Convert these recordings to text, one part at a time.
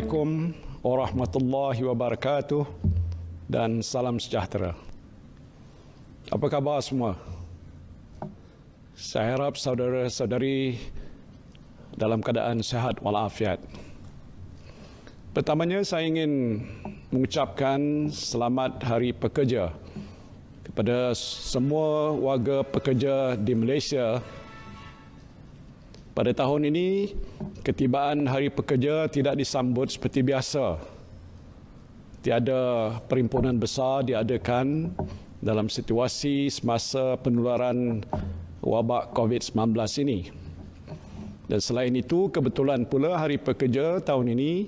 Assalamualaikum warahmatullahi wabarakatuh dan salam sejahtera. Apa khabar semua? Saya harap saudara-saudari dalam keadaan sihat walafiat. Pertamanya saya ingin mengucapkan selamat Hari Pekerja kepada semua warga pekerja di Malaysia. Pada tahun ini, ketibaan Hari Pekerja tidak disambut seperti biasa. Tiada perhimpunan besar diadakan dalam situasi semasa penularan wabak COVID-19 ini. Dan selain itu, kebetulan pula Hari Pekerja tahun ini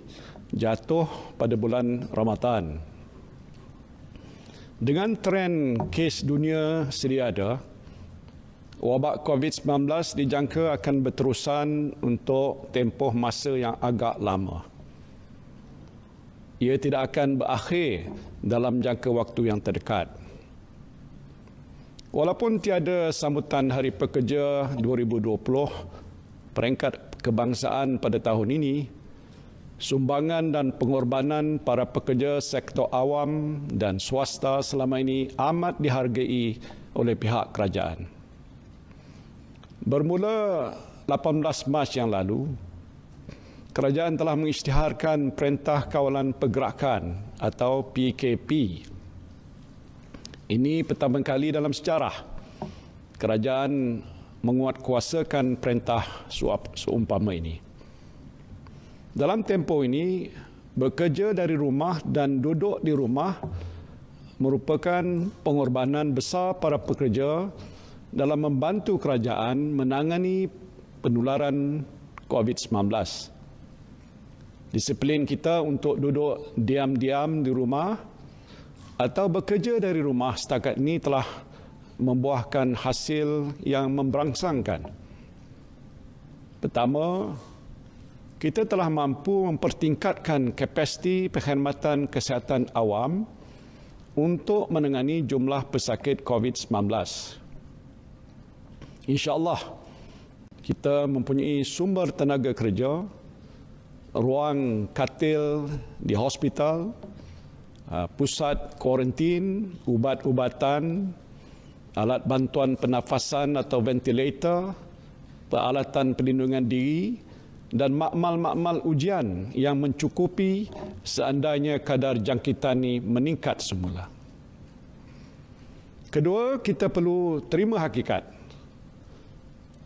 jatuh pada bulan Ramadan. Dengan tren kes dunia sedia ada, wabak COVID-19 dijangka akan berterusan untuk tempoh masa yang agak lama. Ia tidak akan berakhir dalam jangka waktu yang terdekat. Walaupun tiada sambutan Hari Pekerja 2020, peringkat kebangsaan pada tahun ini, sumbangan dan pengorbanan para pekerja sektor awam dan swasta selama ini amat dihargai oleh pihak kerajaan. Bermula 18 Mac yang lalu, kerajaan telah mengisytiharkan Perintah Kawalan Pergerakan atau PKP. Ini pertama kali dalam sejarah kerajaan menguatkuasakan perintah seumpama ini. Dalam tempoh ini, bekerja dari rumah dan duduk di rumah merupakan pengorbanan besar para pekerja dalam membantu kerajaan menangani penularan COVID-19. Disiplin kita untuk duduk diam-diam di rumah atau bekerja dari rumah setakat ini telah membuahkan hasil yang memberangsangkan. Pertama, kita telah mampu mempertingkatkan kapasiti perkhidmatan kesihatan awam untuk menangani jumlah pesakit COVID-19. InsyaAllah, kita mempunyai sumber tenaga kerja, ruang katil di hospital, pusat kuarantin, ubat-ubatan, alat bantuan pernafasan atau ventilator, peralatan perlindungan diri dan makmal-makmal ujian yang mencukupi seandainya kadar jangkitan ini meningkat semula. Kedua, kita perlu terima hakikat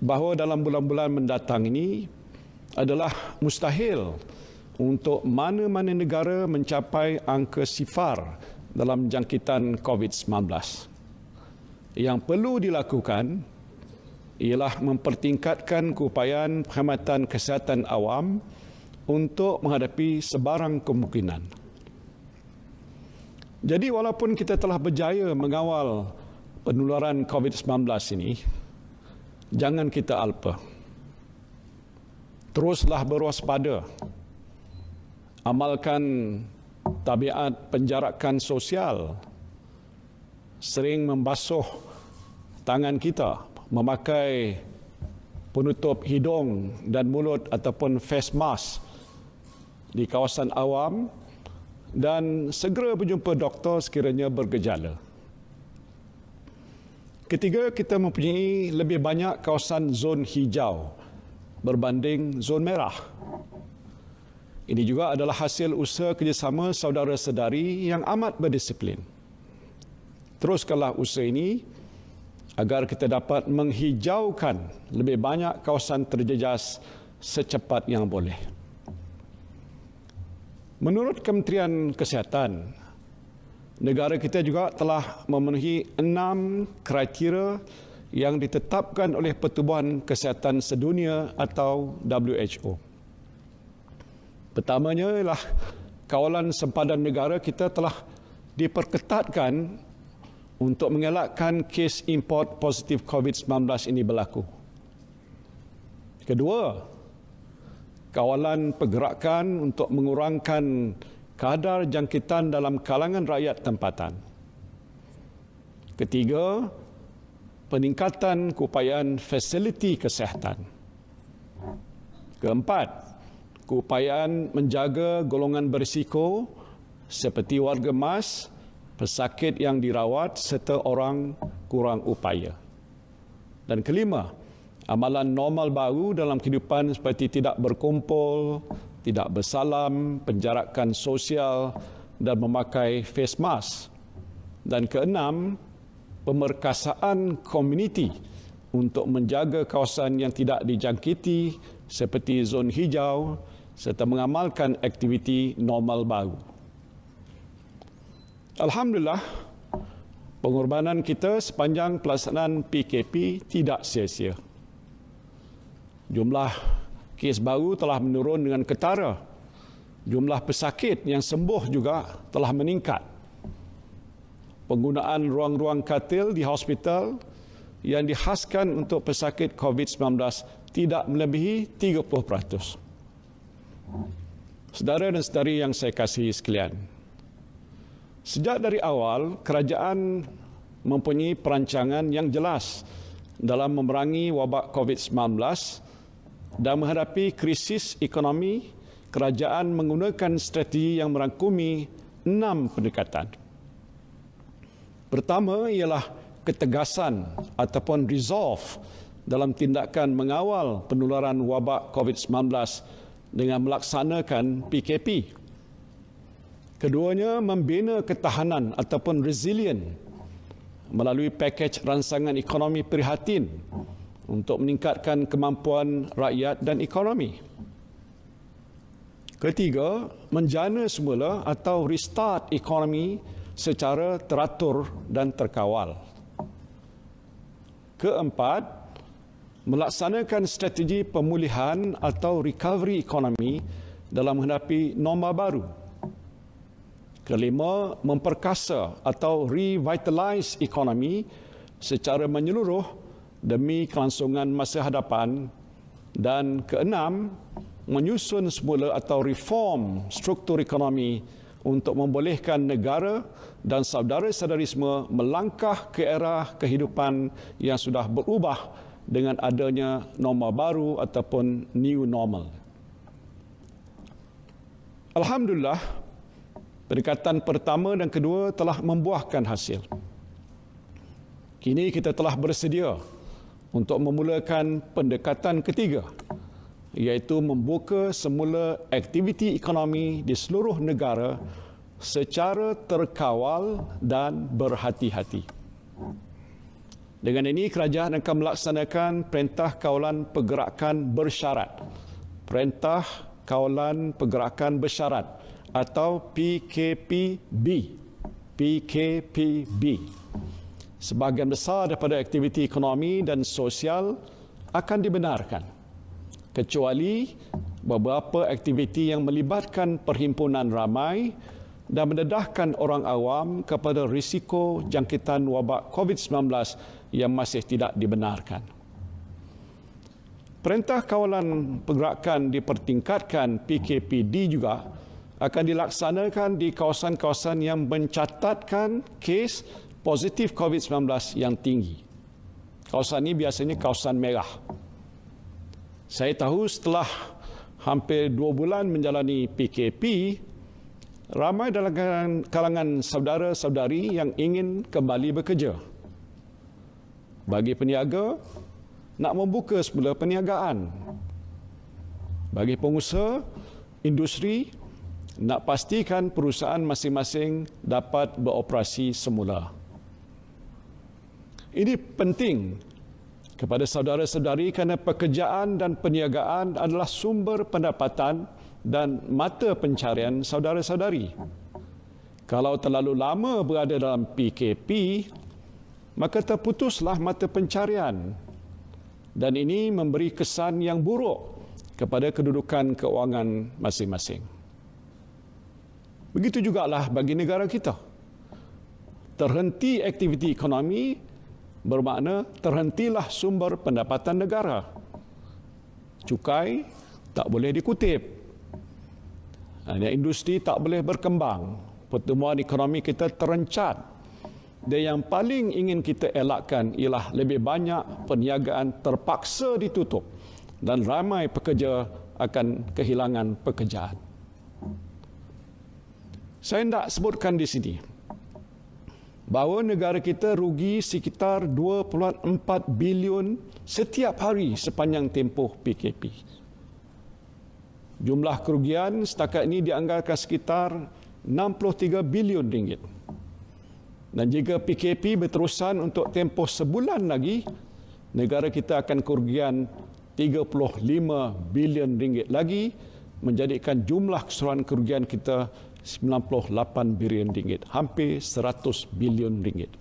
bahawa dalam bulan-bulan mendatang ini adalah mustahil untuk mana-mana negara mencapai angka sifar dalam jangkitan COVID-19. Yang perlu dilakukan ialah mempertingkatkan keupayaan perkhidmatan kesihatan awam untuk menghadapi sebarang kemungkinan. Jadi walaupun kita telah berjaya mengawal penularan COVID-19 ini, jangan kita alpa. Teruslah berwaspada. Amalkan tabiat penjarakan sosial. Sering membasuh tangan kita, memakai penutup hidung dan mulut ataupun face mask di kawasan awam dan segera berjumpa doktor sekiranya bergejala. Ketiga, kita mempunyai lebih banyak kawasan zon hijau berbanding zon merah. Ini juga adalah hasil usaha kerjasama saudara-saudari yang amat berdisiplin. Teruskanlah usaha ini agar kita dapat menghijaukan lebih banyak kawasan terjejas secepat yang boleh. Menurut Kementerian Kesihatan, negara kita juga telah memenuhi 6 kriteria yang ditetapkan oleh Pertubuhan Kesihatan Sedunia atau WHO. Pertamanya ialah kawalan sempadan negara kita telah diperketatkan untuk mengelakkan kes import positif COVID-19 ini berlaku. Kedua, kawalan pergerakan untuk mengurangkan kadar jangkitan dalam kalangan rakyat tempatan. Ketiga, peningkatan keupayaan fasiliti kesihatan. Keempat, keupayaan menjaga golongan berisiko seperti warga emas, pesakit yang dirawat serta orang kurang upaya. Dan kelima, amalan normal baru dalam kehidupan seperti tidak berkumpul, tidak bersalam, penjarakan sosial dan memakai face mask. Dan keenam, pemerkasaan komuniti untuk menjaga kawasan yang tidak dijangkiti seperti zon hijau serta mengamalkan aktiviti normal baru. Alhamdulillah, pengorbanan kita sepanjang pelaksanaan PKP tidak sia-sia. Jumlah kes baru telah menurun dengan ketara. Jumlah pesakit yang sembuh juga telah meningkat. Penggunaan ruang-ruang katil di hospital yang dihaskan untuk pesakit COVID-19 tidak melebihi 30%. Saudara dan saudari yang saya kasihi sekalian, sejak dari awal, kerajaan mempunyai perancangan yang jelas dalam memerangi wabak COVID-19 dan menghadapi krisis ekonomi. Kerajaan menggunakan strategi yang merangkumi 6 pendekatan. Pertama ialah ketegasan ataupun resolve dalam tindakan mengawal penularan wabak COVID-19 dengan melaksanakan PKP. Keduanya, membina ketahanan ataupun resilient melalui pakej ransangan ekonomi prihatin untuk meningkatkan kemampuan rakyat dan ekonomi. Ketiga, menjana semula atau restart ekonomi secara teratur dan terkawal. Keempat, melaksanakan strategi pemulihan atau recovery ekonomi dalam menghadapi norma baru. Kelima, memperkasa atau revitalize ekonomi secara menyeluruh demi kelangsungan masa hadapan. Dan keenam, menyusun semula atau reform struktur ekonomi untuk membolehkan negara dan saudara-saudari semua melangkah ke era kehidupan yang sudah berubah dengan adanya norma baru ataupun new normal. Alhamdulillah, pendekatan pertama dan kedua telah membuahkan hasil. Kini kita telah bersedia untuk memulakan pendekatan ketiga, iaitu membuka semula aktiviti ekonomi di seluruh negara secara terkawal dan berhati-hati. Dengan ini, kerajaan akan melaksanakan Perintah Kawalan Pergerakan Bersyarat. Perintah Kawalan Pergerakan Bersyarat atau PKPB. PKPB. Sebahagian besar daripada aktiviti ekonomi dan sosial akan dibenarkan, kecuali beberapa aktiviti yang melibatkan perhimpunan ramai dan mendedahkan orang awam kepada risiko jangkitan wabak COVID-19 yang masih tidak dibenarkan. Perintah Kawalan Pergerakan dipertingkatkan PKPD juga akan dilaksanakan di kawasan-kawasan yang mencatatkan kes positif COVID-19 yang tinggi. Kawasan ini biasanya kawasan merah. Saya tahu setelah hampir 2 bulan menjalani PKP, ramai dalam kalangan saudara-saudari yang ingin kembali bekerja. Bagi peniaga, nak membuka semula perniagaan. Bagi pengusaha, industri, nak pastikan perusahaan masing-masing dapat beroperasi semula. Ini penting kepada saudara-saudari kerana pekerjaan dan perniagaan adalah sumber pendapatan dan mata pencarian saudara-saudari. Kalau terlalu lama berada dalam PKP, maka terputuslah mata pencarian. Dan ini memberi kesan yang buruk kepada kedudukan keuangan masing-masing. Begitu jugalah bagi negara kita. Terhenti aktiviti ekonomi bermakna terhentilah sumber pendapatan negara. Cukai tak boleh dikutip. Industri tak boleh berkembang. Pertumbuhan ekonomi kita terencat. Dan yang paling ingin kita elakkan ialah lebih banyak perniagaan terpaksa ditutup dan ramai pekerja akan kehilangan pekerjaan. Saya tidak sebutkan di sini bahawa negara kita rugi sekitar 2.4 bilion setiap hari sepanjang tempoh PKP. Jumlah kerugian setakat ini dianggarkan sekitar 63 bilion ringgit. Dan jika PKP berterusan untuk tempoh sebulan lagi, negara kita akan kerugian 35 bilion ringgit lagi, menjadikan jumlah keseluruhan kerugian kita 98 bilion ringgit, hampir 100 bilion ringgit.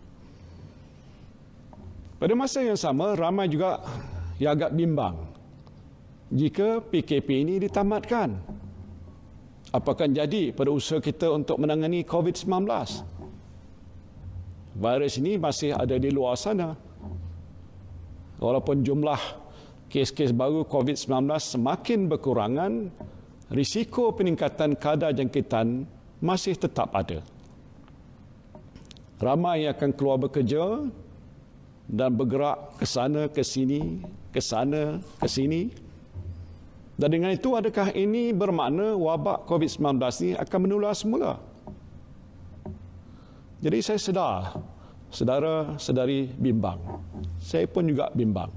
Pada masa yang sama, ramai juga yang agak bimbang jika PKP ini ditamatkan. Apakah jadi pada usaha kita untuk menangani COVID-19? Virus ini masih ada di luar sana. Walaupun jumlah kes-kes baru COVID-19 semakin berkurangan, risiko peningkatan kadar jangkitan masih tetap ada. Ramai yang akan keluar bekerja dan bergerak ke sana, ke sini, ke sana, ke sini. Dan dengan itu, adakah ini bermakna wabak COVID-19 ini akan menular semula? Jadi saya sedar, saudara-saudari bimbang. Saya pun juga bimbang.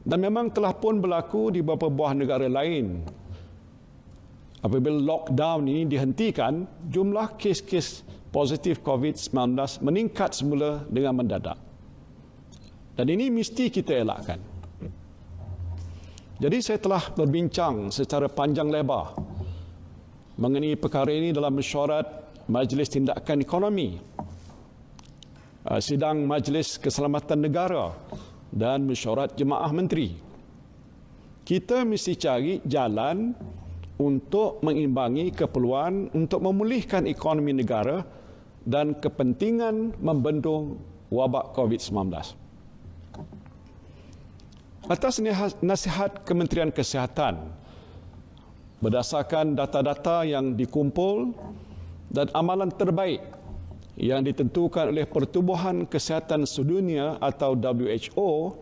Dan memang telah pun berlaku di beberapa buah negara lain. Apabila lockdown ini dihentikan, jumlah kes-kes positif COVID-19 meningkat semula dengan mendadak. Dan ini mesti kita elakkan. Jadi saya telah berbincang secara panjang lebar mengenai perkara ini dalam mesyuarat Majlis Tindakan Ekonomi, sidang Majlis Keselamatan Negara dan mesyuarat Jemaah Menteri. Kita mesti cari jalan untuk mengimbangi keperluan untuk memulihkan ekonomi negara dan kepentingan membendung wabak COVID-19. Atas nasihat Kementerian Kesihatan, berdasarkan data-data yang dikumpul dan amalan terbaik yang ditentukan oleh Pertubuhan Kesihatan Sedunia atau WHO,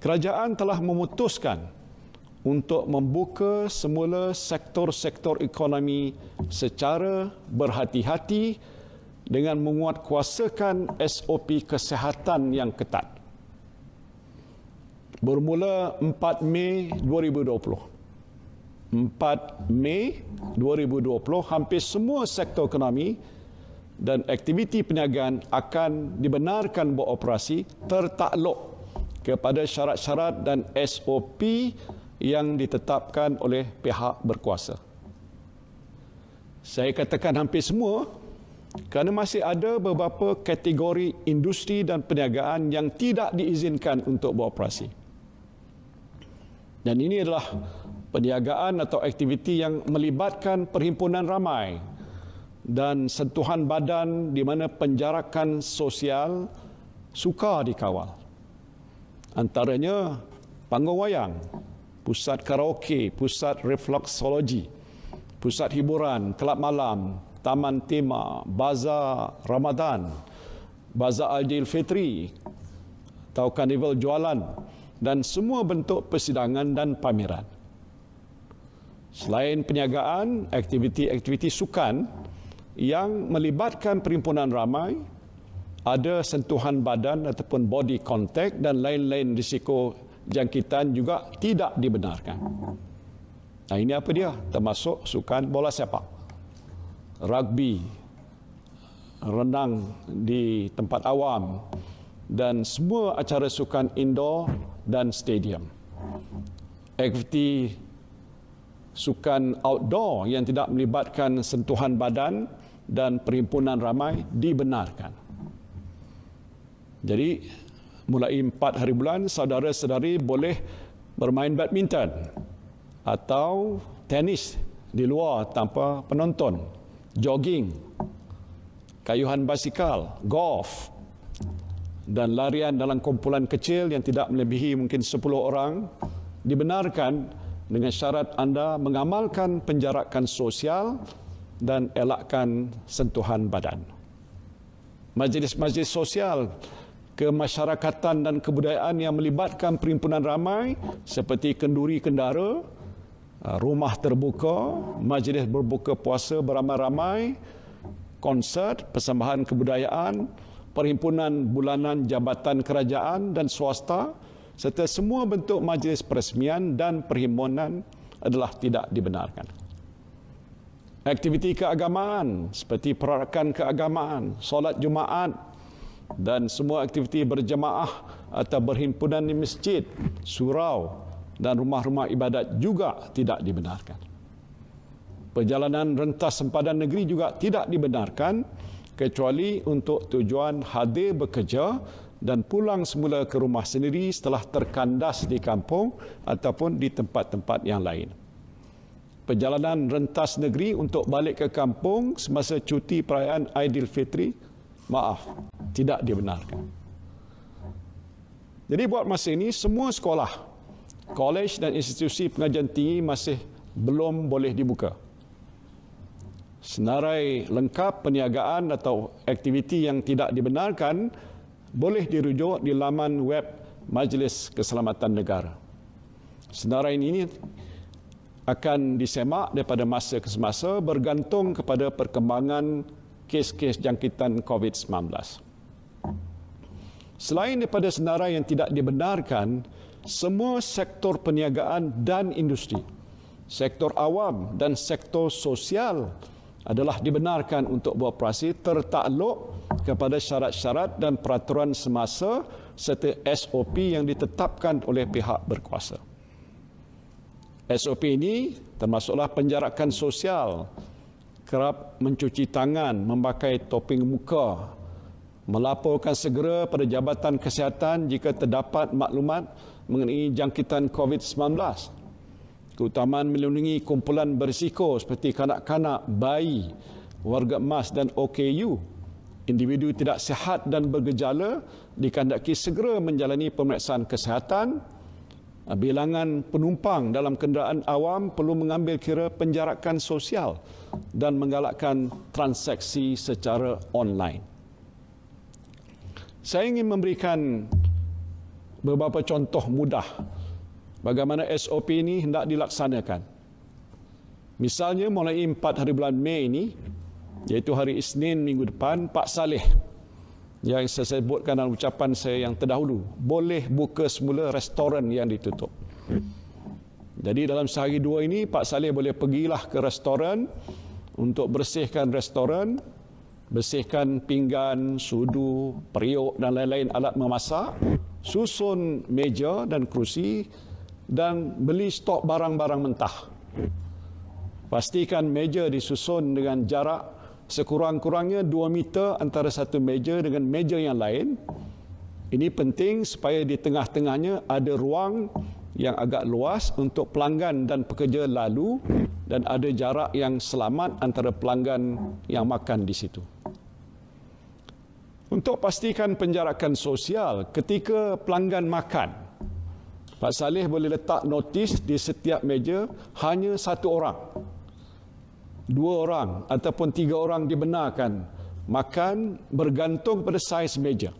kerajaan telah memutuskan untuk membuka semula sektor-sektor ekonomi secara berhati-hati dengan menguatkuasakan SOP kesihatan yang ketat. Bermula 4 Mei 2020. 4 Mei 2020, hampir semua sektor ekonomi dan aktiviti perniagaan akan dibenarkan beroperasi tertakluk kepada syarat-syarat dan SOP yang ditetapkan oleh pihak berkuasa. Saya katakan hampir semua kerana masih ada beberapa kategori industri dan perniagaan yang tidak diizinkan untuk beroperasi. Dan ini adalah perniagaan atau aktiviti yang melibatkan perhimpunan ramai dan sentuhan badan di mana penjarakan sosial sukar dikawal. Antaranya panggung wayang, pusat karaoke, pusat refleksologi, pusat hiburan, kelab malam, taman tema, bazar Ramadan, bazar Aidilfitri atau karnival jualan dan semua bentuk persidangan dan pameran. Selain perniagaan, aktiviti-aktiviti sukan yang melibatkan perhimpunan ramai, ada sentuhan badan ataupun body contact dan lain-lain risiko jangkitan juga tidak dibenarkan. Nah, ini apa dia? Termasuk sukan bola sepak, rugby, renang di tempat awam dan semua acara sukan indoor dan stadium. Aktiviti sukan outdoor yang tidak melibatkan sentuhan badan dan perhimpunan ramai dibenarkan. Jadi, mulai 4 hari bulan, saudara-saudari boleh bermain badminton atau tenis di luar tanpa penonton, jogging, kayuhan basikal, golf, dan larian dalam kumpulan kecil yang tidak melebihi mungkin 10 orang dibenarkan dengan syarat anda mengamalkan penjarakan sosial dan elakkan sentuhan badan. Majlis-majlis sosial kemasyarakatan dan kebudayaan yang melibatkan perhimpunan ramai seperti kenduri kendara, rumah terbuka, majlis berbuka puasa beramai-ramai, konsert, persembahan kebudayaan, perhimpunan bulanan jabatan kerajaan dan swasta, serta semua bentuk majlis peresmian dan perhimpunan adalah tidak dibenarkan. Aktiviti keagamaan seperti perarakan keagamaan, solat Jumaat dan semua aktiviti berjemaah atau berhimpunan di masjid, surau dan rumah-rumah ibadat juga tidak dibenarkan. Perjalanan rentas sempadan negeri juga tidak dibenarkan kecuali untuk tujuan hadir bekerja dan pulang semula ke rumah sendiri setelah terkandas di kampung ataupun di tempat-tempat yang lain. Perjalanan rentas negeri untuk balik ke kampung semasa cuti perayaan Aidilfitri, tidak dibenarkan. Jadi buat masa ini, semua sekolah, kolej dan institusi pengajian tinggi masih belum boleh dibuka. Senarai lengkap perniagaan atau aktiviti yang tidak dibenarkan boleh dirujuk di laman web Majlis Keselamatan Negara. Senarai ini akan disemak daripada masa ke semasa bergantung kepada perkembangan kes-kes jangkitan COVID-19. Selain daripada senarai yang tidak dibenarkan, semua sektor perniagaan dan industri, sektor awam dan sektor sosial adalah dibenarkan untuk beroperasi tertakluk kepada syarat-syarat dan peraturan semasa serta SOP yang ditetapkan oleh pihak berkuasa. SOP ini termasuklah penjarakan sosial, kerap mencuci tangan, memakai topeng muka, melaporkan segera pada Jabatan Kesihatan jika terdapat maklumat mengenai jangkitan COVID-19, keutamaan melindungi kumpulan berisiko seperti kanak-kanak, bayi, warga emas dan OKU. Individu tidak sihat dan bergejala dikehendaki segera menjalani pemeriksaan kesihatan. Bilangan penumpang dalam kenderaan awam perlu mengambil kira penjarakan sosial dan menggalakkan transaksi secara online. Saya ingin memberikan beberapa contoh mudah bagaimana SOP ini hendak dilaksanakan. Misalnya mulai 4 hari bulan Mei ini, iaitu hari Isnin minggu depan, Pak Saleh yang saya sebutkan dalam ucapan saya yang terdahulu, boleh buka semula restoran yang ditutup. Jadi dalam sehari dua ini, Pak Saleh boleh pergilah ke restoran untuk bersihkan restoran, bersihkan pinggan, sudu, periuk dan lain-lain alat memasak, susun meja dan kerusi dan beli stok barang-barang mentah. Pastikan meja disusun dengan jarak sekurang-kurangnya 2 meter antara satu meja dengan meja yang lain. Ini penting supaya di tengah-tengahnya ada ruang yang agak luas untuk pelanggan dan pekerja lalu dan ada jarak yang selamat antara pelanggan yang makan di situ. Untuk pastikan penjarakan sosial ketika pelanggan makan, Pak Saleh boleh letak notis di setiap meja hanya 1 orang. 2 orang ataupun 3 orang dibenarkan makan bergantung pada saiz meja.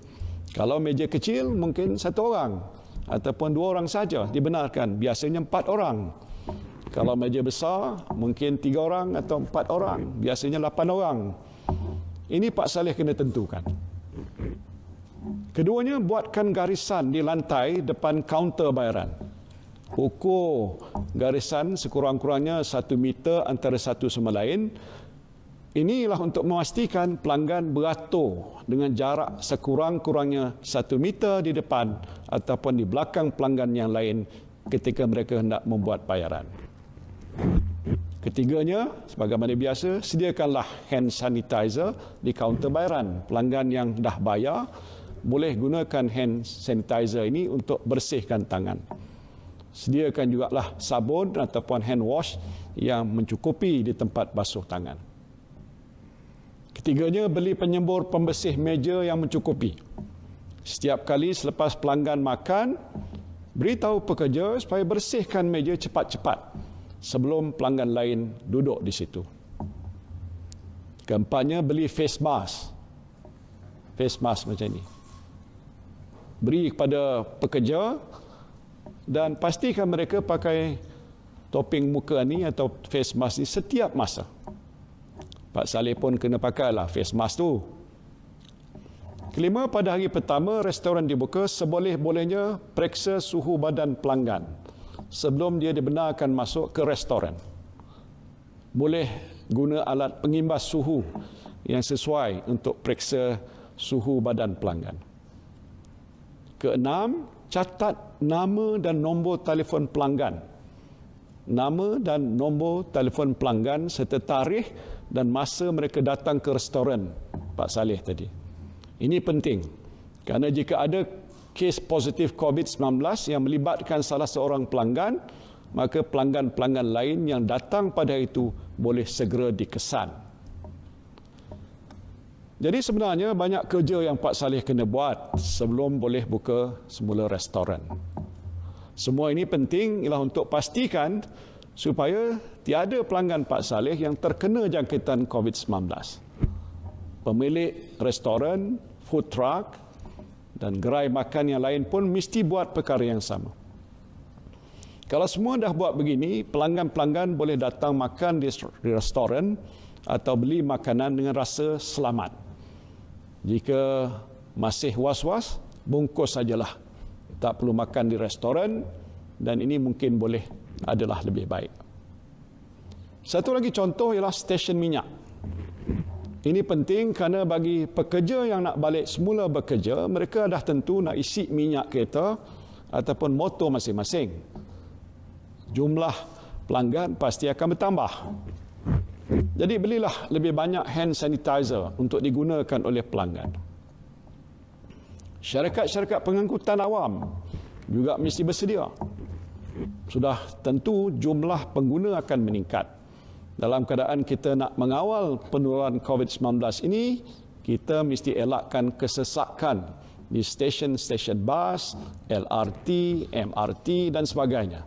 Kalau meja kecil mungkin 1 orang ataupun 2 orang saja dibenarkan, biasanya 4 orang. Kalau meja besar mungkin 3 orang atau 4 orang, biasanya 8 orang. Ini Pak Saleh kena tentukan. Keduanya, buatkan garisan di lantai depan kaunter bayaran. Ukur garisan sekurang-kurangnya 1 meter antara satu sama lain. Inilah untuk memastikan pelanggan beratur dengan jarak sekurang-kurangnya 1 meter di depan ataupun di belakang pelanggan yang lain ketika mereka hendak membuat bayaran. Ketiganya, sebagaimana biasa, sediakanlah hand sanitizer di kaunter bayaran. Pelanggan yang dah bayar boleh gunakan hand sanitizer ini untuk bersihkan tangan. Sediakan jugalah sabun ataupun hand wash yang mencukupi di tempat basuh tangan. Ketiganya, beli penyembur pembersih meja yang mencukupi. Setiap kali selepas pelanggan makan, beritahu pekerja supaya bersihkan meja cepat-cepat sebelum pelanggan lain duduk di situ. Keempatnya, beli face mask. Face mask macam ini. beri kepada pekerja dan pastikan mereka pakai topeng muka ni atau face mask ni setiap masa. Pak Saleh pun kena pakailah face mask tu. Kelima, pada hari pertama restoran dibuka, seboleh-bolehnya periksa suhu badan pelanggan sebelum dia dibenarkan masuk ke restoran. Boleh guna alat pengimbas suhu yang sesuai untuk periksa suhu badan pelanggan. Keenam, catat nama dan nombor telefon pelanggan. Nama dan nombor telefon pelanggan serta tarikh dan masa mereka datang ke restoran Pak Saleh tadi. Ini penting kerana jika ada kes positif COVID-19 yang melibatkan salah seorang pelanggan, maka pelanggan-pelanggan lain yang datang pada itu boleh segera dikesan. Jadi sebenarnya banyak kerja yang Pak Saleh kena buat sebelum boleh buka semula restoran. Semua ini penting ialah untuk pastikan supaya tiada pelanggan Pak Saleh yang terkena jangkitan COVID-19. Pemilik restoran, food truck dan gerai makan yang lain pun mesti buat perkara yang sama. Kalau semua dah buat begini, pelanggan-pelanggan boleh datang makan di restoran atau beli makanan dengan rasa selamat. Jika masih was-was, bungkus sajalah. Tak perlu makan di restoran dan ini mungkin boleh adalah lebih baik. Satu lagi contoh ialah stesen minyak. Ini penting kerana bagi pekerja yang nak balik semula bekerja, mereka dah tentu nak isi minyak kereta ataupun motor masing-masing. Jumlah pelanggan pasti akan bertambah. Jadi belilah lebih banyak hand sanitizer untuk digunakan oleh pelanggan. Syarikat-syarikat pengangkutan awam juga mesti bersedia. Sudah tentu jumlah pengguna akan meningkat. Dalam keadaan kita nak mengawal penularan COVID-19 ini, kita mesti elakkan kesesakan di stesen-stesen bas, LRT, MRT dan sebagainya.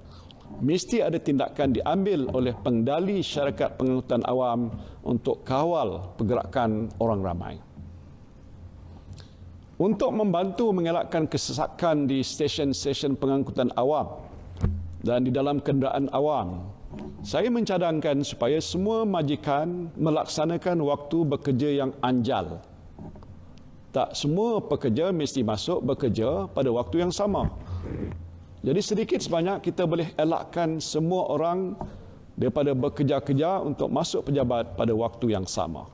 Mesti ada tindakan diambil oleh pengendali syarikat pengangkutan awam untuk kawal pergerakan orang ramai. Untuk membantu mengelakkan kesesakan di stesen-stesen pengangkutan awam dan di dalam kenderaan awam, saya mencadangkan supaya semua majikan melaksanakan waktu bekerja yang anjal. Tak semua pekerja mesti masuk bekerja pada waktu yang sama. Jadi sedikit sebanyak kita boleh elakkan semua orang daripada bekerja-kerja untuk masuk pejabat pada waktu yang sama.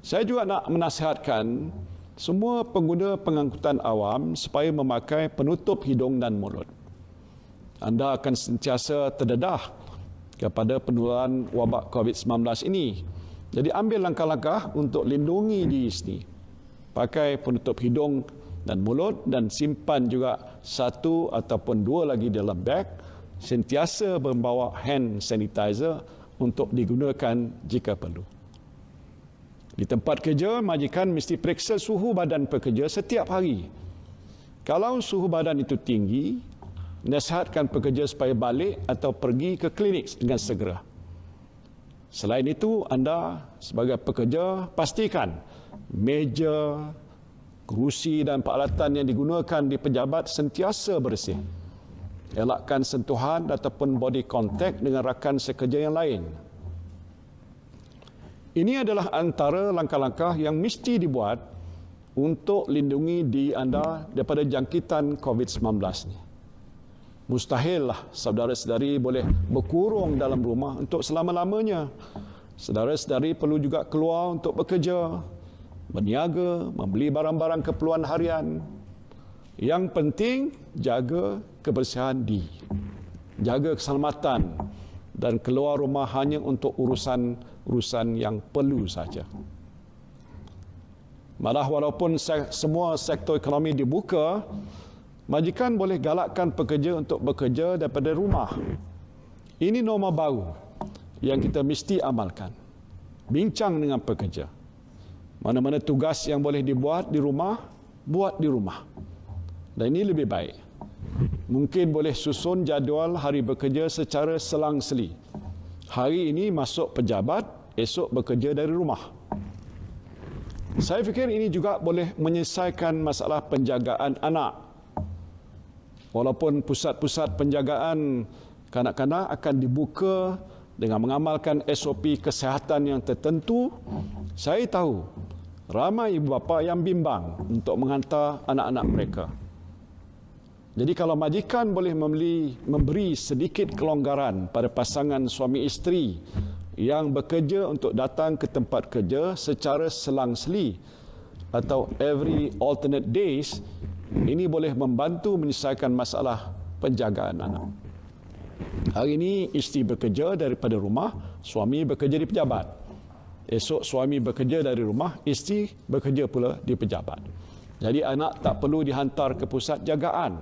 Saya juga nak menasihatkan semua pengguna pengangkutan awam supaya memakai penutup hidung dan mulut. Anda akan sentiasa terdedah kepada penularan wabak COVID-19 ini. Jadi ambil langkah-langkah untuk lindungi diri sendiri. Pakai penutup hidung dan mulut dan simpan juga satu ataupun dua lagi dalam beg. Sentiasa membawa hand sanitizer untuk digunakan jika perlu. Di tempat kerja, majikan mesti periksa suhu badan pekerja setiap hari. Kalau suhu badan itu tinggi, nasihatkan pekerja supaya balik atau pergi ke klinik dengan segera. Selain itu, anda sebagai pekerja pastikan meja, kerusi dan peralatan yang digunakan di pejabat sentiasa bersih. Elakkan sentuhan ataupun body contact dengan rakan sekerja yang lain. Ini adalah antara langkah-langkah yang mesti dibuat untuk lindungi diri anda daripada jangkitan COVID-19 ini. Mustahillah saudara-saudari boleh berkurung dalam rumah untuk selama-lamanya. Saudara-saudari perlu juga keluar untuk bekerja, berniaga, membeli barang-barang keperluan harian. Yang penting, jaga kebersihan diri, jaga keselamatan dan keluar rumah hanya untuk urusan yang perlu saja. Malah walaupun semua sektor ekonomi dibuka, majikan boleh galakkan pekerja untuk bekerja daripada rumah. Ini norma baru yang kita mesti amalkan. Bincang dengan pekerja. Mana-mana tugas yang boleh dibuat di rumah, buat di rumah. Dan ini lebih baik. Mungkin boleh susun jadual hari bekerja secara selang-seli. Hari ini masuk pejabat, esok bekerja dari rumah. Saya fikir ini juga boleh menyelesaikan masalah penjagaan anak. Walaupun pusat-pusat penjagaan kanak-kanak akan dibuka dengan mengamalkan SOP kesihatan yang tertentu, saya tahu ramai ibu bapa yang bimbang untuk menghantar anak-anak mereka. Jadi kalau majikan boleh memberi sedikit kelonggaran pada pasangan suami isteri yang bekerja untuk datang ke tempat kerja secara selang-seli atau every alternate days, ini boleh membantu menyelesaikan masalah penjagaan anak. Hari ini isteri bekerja daripada rumah, suami bekerja di pejabat. Esok suami bekerja dari rumah, isteri bekerja pula di pejabat. Jadi anak tak perlu dihantar ke pusat jagaan.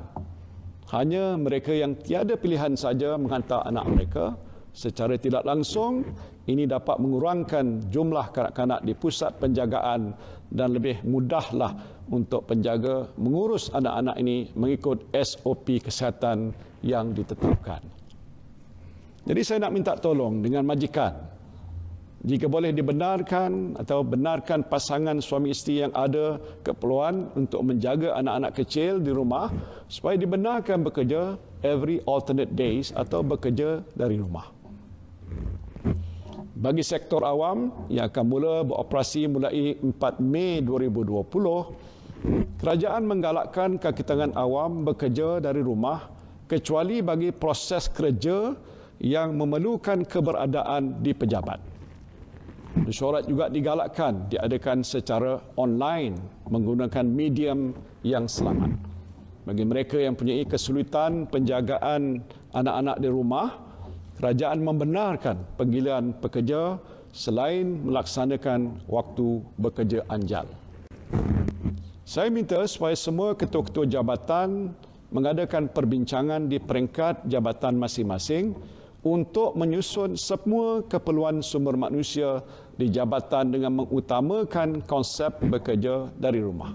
Hanya mereka yang tiada pilihan saja menghantar anak mereka. Secara tidak langsung, ini dapat mengurangkan jumlah kanak-kanak di pusat penjagaan dan lebih mudahlah untuk penjaga mengurus anak-anak ini mengikut SOP kesihatan yang ditetapkan. Jadi saya nak minta tolong dengan majikan. Jika boleh dibenarkan atau benarkan pasangan suami isteri yang ada keperluan untuk menjaga anak-anak kecil di rumah supaya dibenarkan bekerja every alternate days atau bekerja dari rumah. Bagi sektor awam yang akan mula beroperasi mulai 4 Mei 2020, kerajaan menggalakkan kaki tangan awam bekerja dari rumah kecuali bagi proses kerja yang memerlukan keberadaan di pejabat. Mesyuarat juga digalakkan diadakan secara online menggunakan medium yang selamat. Bagi mereka yang mempunyai kesulitan penjagaan anak-anak di rumah, kerajaan membenarkan panggilan pekerja selain melaksanakan waktu bekerja anjal. Saya minta supaya semua ketua-ketua jabatan mengadakan perbincangan di peringkat jabatan masing-masing untuk menyusun semua keperluan sumber manusia di jabatan dengan mengutamakan konsep bekerja dari rumah.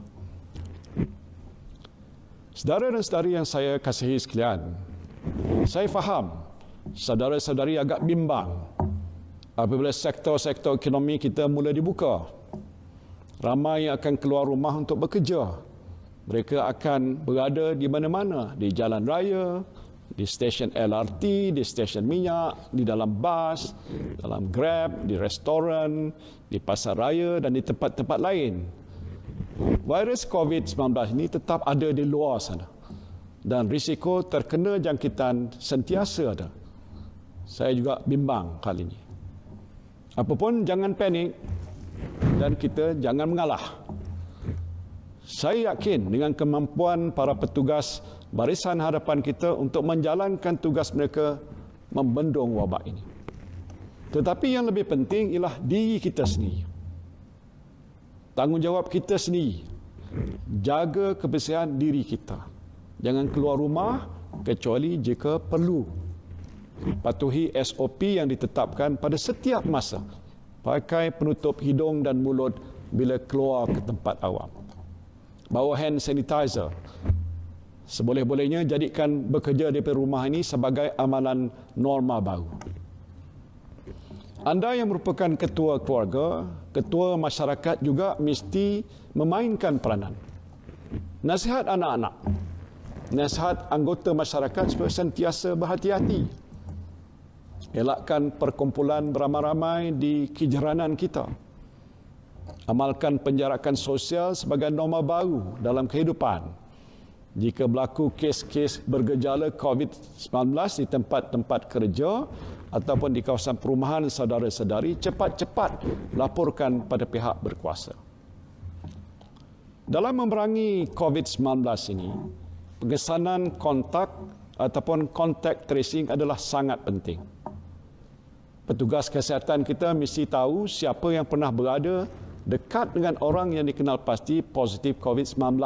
Saudara dan saudari yang saya kasihi sekalian, saya faham saudara-saudari agak bimbang apabila sektor-sektor ekonomi kita mula dibuka. Ramai yang akan keluar rumah untuk bekerja. Mereka akan berada di mana-mana, di jalan raya, di stesen LRT, di stesen minyak, di dalam bas, dalam Grab, di restoran, di pasar raya dan di tempat-tempat lain. Virus COVID-19 ini tetap ada di luar sana dan risiko terkena jangkitan sentiasa ada. Saya juga bimbang kali ini. Apapun jangan panik dan kita jangan mengalah. Saya yakin dengan kemampuan para petugas barisan hadapan kita untuk menjalankan tugas mereka membendung wabak ini. Tetapi yang lebih penting ialah diri kita sendiri. Tanggungjawab kita sendiri. Jaga kebersihan diri kita. Jangan keluar rumah kecuali jika perlu. Patuhi SOP yang ditetapkan pada setiap masa. Pakai penutup hidung dan mulut bila keluar ke tempat awam. Bawa hand sanitizer. Seboleh-bolehnya jadikan bekerja di rumah ini sebagai amalan norma baru. Anda yang merupakan ketua keluarga, ketua masyarakat juga mesti memainkan peranan. Nasihat anak-anak, nasihat anggota masyarakat supaya sentiasa berhati-hati. Elakkan perkumpulan beramai-ramai di kejiranan kita. Amalkan penjarakan sosial sebagai norma baru dalam kehidupan. Jika berlaku kes-kes bergejala COVID-19 di tempat-tempat kerja ataupun di kawasan perumahan saudara-saudari, cepat-cepat laporkan pada pihak berkuasa. Dalam memerangi COVID-19 ini, pengesanan kontak ataupun contact tracing adalah sangat penting. Petugas kesihatan kita mesti tahu siapa yang pernah berada dekat dengan orang yang dikenal pasti positif COVID-19.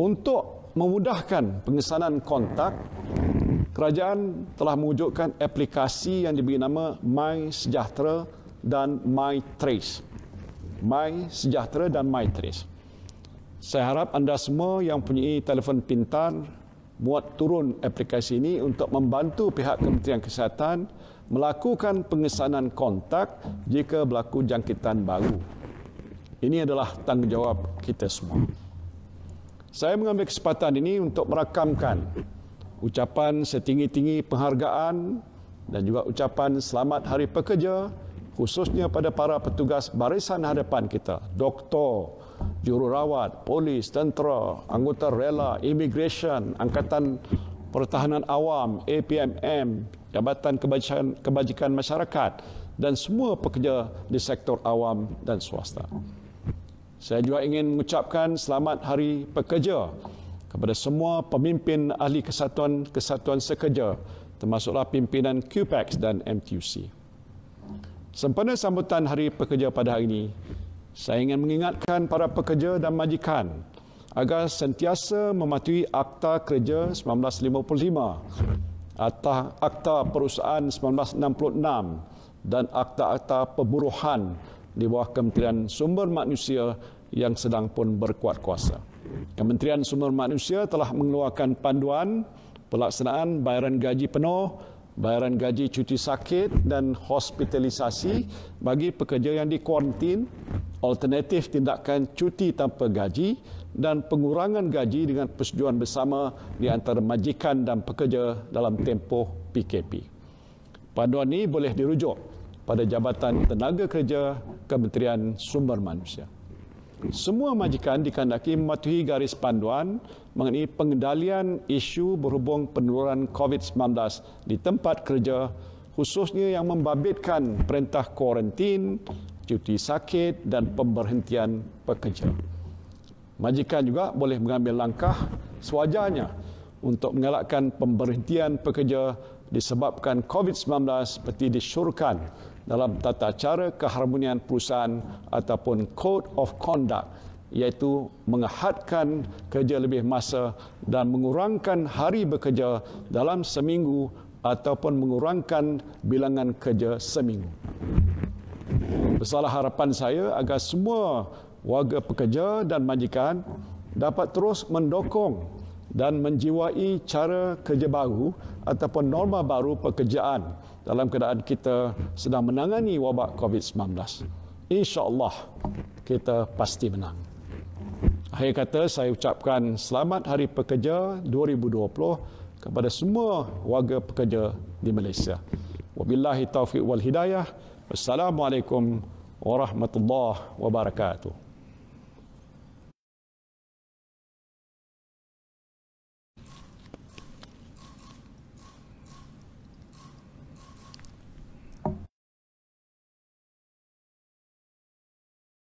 Untuk memudahkan pengesanan kontak, kerajaan telah mewujudkan aplikasi yang diberi nama MySejahtera dan MyTrace. MySejahtera dan MyTrace. Saya harap anda semua yang mempunyai telefon pintar muat turun aplikasi ini untuk membantu pihak Kementerian Kesihatan melakukan pengesanan kontak jika berlaku jangkitan baru. Ini adalah tanggungjawab kita semua. Saya mengambil kesempatan ini untuk merakamkan ucapan setinggi-tinggi penghargaan dan juga ucapan selamat Hari Pekerja khususnya pada para petugas barisan hadapan kita, doktor, jururawat, polis, tentera, anggota rela, immigration, Angkatan Pertahanan Awam, APMM, Jabatan Kebajikan Masyarakat dan semua pekerja di sektor awam dan swasta. Saya juga ingin mengucapkan selamat Hari Pekerja kepada semua pemimpin ahli kesatuan sekerja, termasuklah pimpinan QPEX dan MTUC. Sempena sambutan Hari Pekerja pada hari ini, saya ingin mengingatkan para pekerja dan majikan agar sentiasa mematuhi Akta Kerja 1955, Akta Perusahaan 1966 dan akta-akta perburuhan di bawah Kementerian Sumber Manusia yang sedang pun berkuat kuasa. Kementerian Sumber Manusia telah mengeluarkan panduan pelaksanaan bayaran gaji penuh, bayaran gaji cuti sakit dan hospitalisasi bagi pekerja yang dikuarantin, alternatif tindakan cuti tanpa gaji dan pengurangan gaji dengan persetujuan bersama di antara majikan dan pekerja dalam tempoh PKP. Panduan ini boleh dirujuk pada Jabatan Tenaga Kerja Kementerian Sumber Manusia. Semua majikan dikehendaki mematuhi garis panduan mengenai pengendalian isu berhubung penularan COVID-19 di tempat kerja, khususnya yang membabitkan perintah kuarantin, cuti sakit dan pemberhentian pekerja. Majikan juga boleh mengambil langkah sewajarnya untuk mengelakkan pemberhentian pekerja disebabkan COVID-19 seperti disyorkan dalam tata cara keharmonian perusahaan ataupun Code of Conduct, iaitu mengehadkan kerja lebih masa dan mengurangkan hari bekerja dalam seminggu ataupun mengurangkan bilangan kerja seminggu. Besarlah harapan saya agar semua warga pekerja dan majikan dapat terus mendukung dan menjiwai cara kerja baru ataupun norma baru pekerjaan dalam keadaan kita sedang menangani wabak COVID-19. InsyaAllah kita pasti menang. Akhir kata saya ucapkan selamat Hari Pekerja 2020 kepada semua warga pekerja di Malaysia. Wabillahi taufiq wal hidayah. Wassalamualaikum warahmatullahi wabarakatuh.